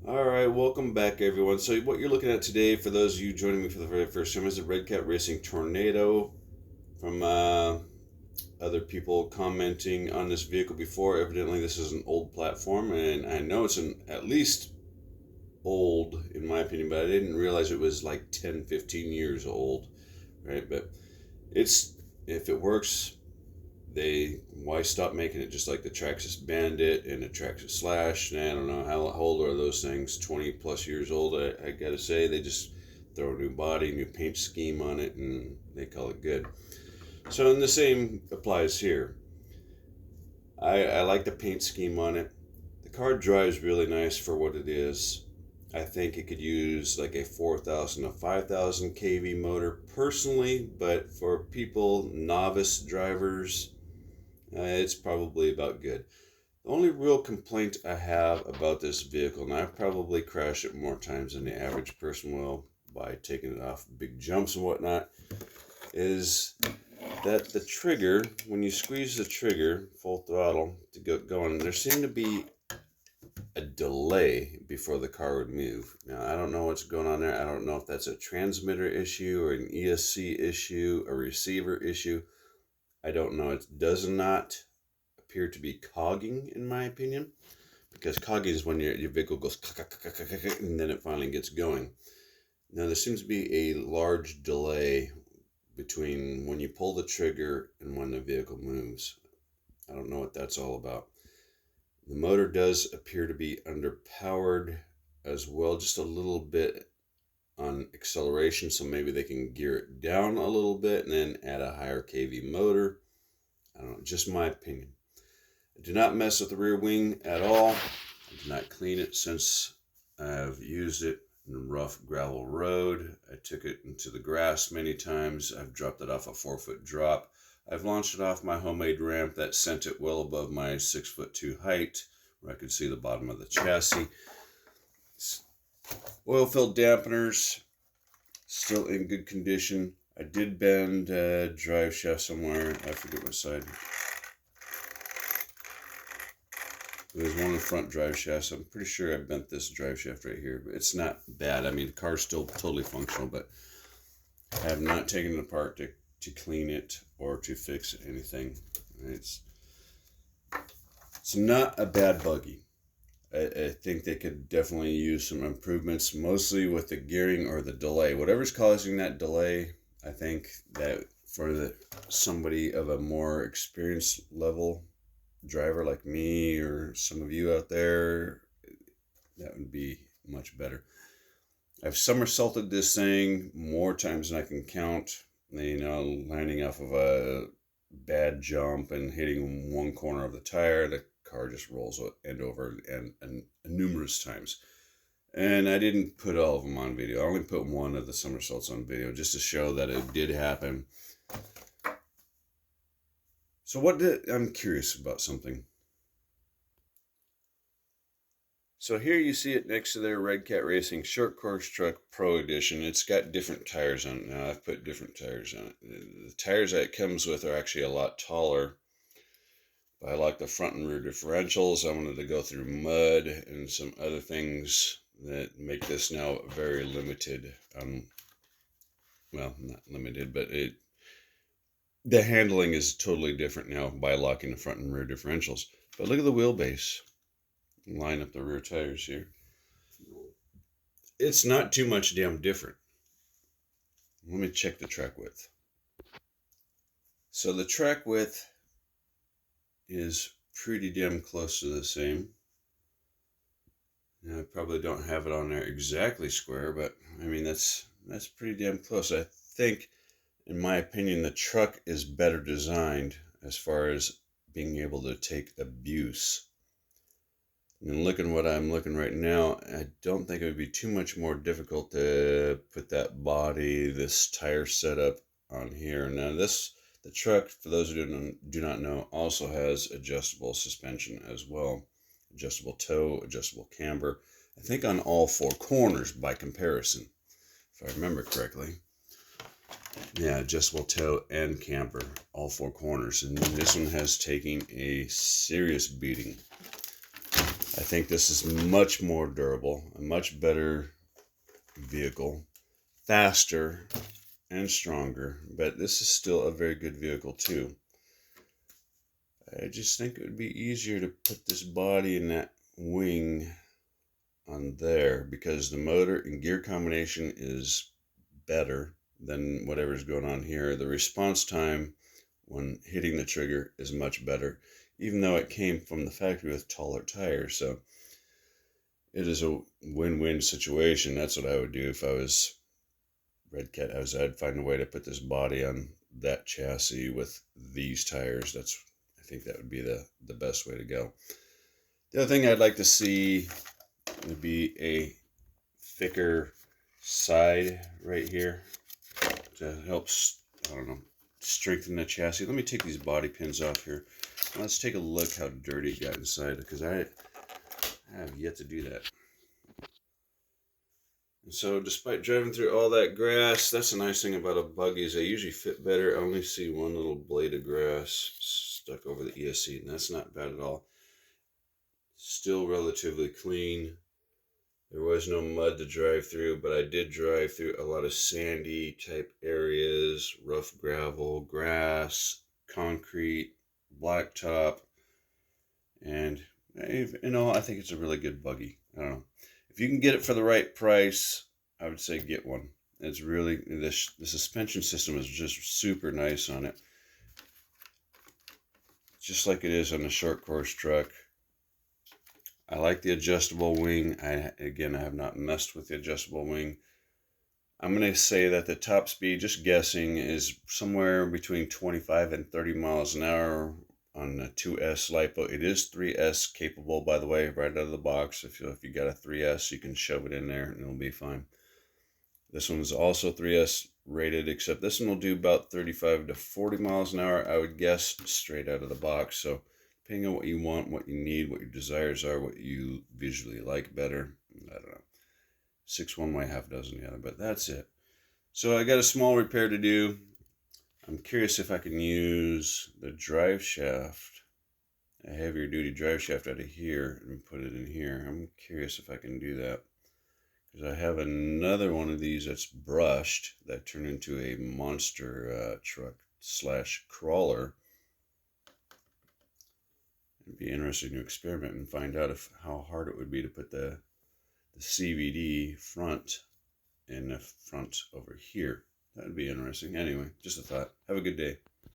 All right, welcome back, everyone. So, what you're looking at today, for those of you joining me for the very first time, is a Redcatracing Tornado from other people commenting on this vehicle before. Evidently, this is an old platform, and I know it's at least old, in my opinion, but I didn't realize it was like 10, 15 years old, right? But it's, if it works, why stop making it? Just like the Traxxas Bandit and the Traxxas Slash, and I don't know how old are those things, 20 plus years old. I gotta say, they just throw a new body, new paint scheme on it, and they call it good. So, and the same applies here. I like the paint scheme on it. The car drives really nice for what it is. I think it could use like a 4,000 to 5,000 kV motor personally, but for people, novice drivers, it's probably about good. The only real complaint I have about this vehicle, and I've probably crashed it more times than the average person will by taking it off big jumps and whatnot, is that the trigger, when you squeeze the trigger full throttle to get going, there seemed to be a delay before the car would move. Now, I don't know what's going on there. I don't know if that's a transmitter issue or an ESC issue, a receiver issue. I don't know. It does not appear to be cogging, in my opinion, because cogging is when your vehicle goes and then it finally gets going. Now, there seems to be a large delay between when you pull the trigger and when the vehicle moves. I don't know what that's all about. The motor does appear to be underpowered as well, just a little bit on acceleration, so maybe they can gear it down a little bit and then add a higher kV motor. I don't know, just my opinion. I do not mess with the rear wing at all. I do not clean it since I've used it in a rough gravel road. I took it into the grass many times. I've dropped it off a 4-foot drop. I've launched it off my homemade ramp that sent it well above my 6'2" height, where I could see the bottom of the chassis. Oil-filled dampeners, still in good condition. I did bend a drive shaft somewhere. I forget what side. There's one in the front drive shaft, so I'm pretty sure I bent this drive shaft right here. But it's not bad. I mean, the car's still totally functional, but I have not taken it apart to clean it or to fix anything. It's not a bad buggy. I think they could definitely use some improvements, mostly with the gearing or the delay. Whatever's causing that delay, I think that for somebody of a more experienced level driver like me or some of you out there, that would be much better. I've somersaulted this thing more times than I can count. Landing off of a bad jump and hitting one corner of the tire, the car just rolls end over and numerous times. And I didn't put all of them on video. I only put one of the somersaults on video just to show that it did happen. So I'm curious about something. So here you see it next to their Redcatracing Short Course Truck Pro Edition. It's got different tires on it now. I've put different tires on it. The tires that it comes with are actually a lot taller. But I like the front and rear differentials. I wanted to go through mud and some other things that make this now very limited. Well, not limited, but the handling is totally different now by locking the front and rear differentials. But look at the wheelbase. Line up the rear tires here. It's not too much damn different. Let me check the track width. So the track width is pretty damn close to the same. Now, I probably don't have it on there exactly square, but I mean that's pretty damn close. I think, in my opinion, the truck is better designed as far as being able to take abuse. And looking what I'm looking right now, I don't think it would be too much more difficult to put that body, this tire setup on here. Now the truck, for those who do not know, also has adjustable suspension as well. Adjustable toe, adjustable camber. I think on all four corners by comparison, if I remember correctly. Yeah, adjustable toe and camber, all four corners. And this one has taken a serious beating. I think this is much more durable, a much better vehicle, faster and stronger, but this is still a very good vehicle too. I just think it would be easier to put this body and that wing on there because the motor and gear combination is better than whatever's going on here. The response time when hitting the trigger is much better, even though it came from the factory with taller tires. So it is a win-win situation. That's what I would do if I was Redcat. I'd find a way to put this body on that chassis with these tires. I think that would be the best way to go. The other thing I'd like to see would be a thicker side right here to help, I don't know, strengthen the chassis. Let me take these body pins off here. Let's take a look how dirty it got inside, because I have yet to do that. And so despite driving through all that grass, that's the nice thing about a buggy is they usually fit better. I only see one little blade of grass stuck over the ESC, and that's not bad at all. Still relatively clean. There was no mud to drive through, but I did drive through a lot of sandy type areas, rough gravel, grass, concrete, blacktop, and I think it's a really good buggy. I don't know. If you can get it for the right price, I would say get one. It's really, the suspension system is just super nice on it. Just like it is on the short course truck. I like the adjustable wing. Again, I have not messed with the adjustable wing. I'm going to say that the top speed, just guessing, is somewhere between 25 and 30 miles an hour on the 2S LiPo. It is 3S capable, by the way, right out of the box. If you got a 3S, you can shove it in there and it'll be fine. This one is also 3S rated, except this one will do about 35 to 40 miles an hour, I would guess, straight out of the box. So depending on what you want, what you need, what your desires are, what you visually like better, I don't know. 6 one way, half dozen the other, but that's it. So I got a small repair to do. I'm curious if I can use the drive shaft, a heavier duty drive shaft out of here and put it in here. I'm curious if I can do that, because I have another one of these that's brushed that turned into a monster truck / crawler. It'd be interesting to experiment and find out how hard it would be to put the CVD front in the front over here. That would be interesting. Anyway, just a thought. Have a good day.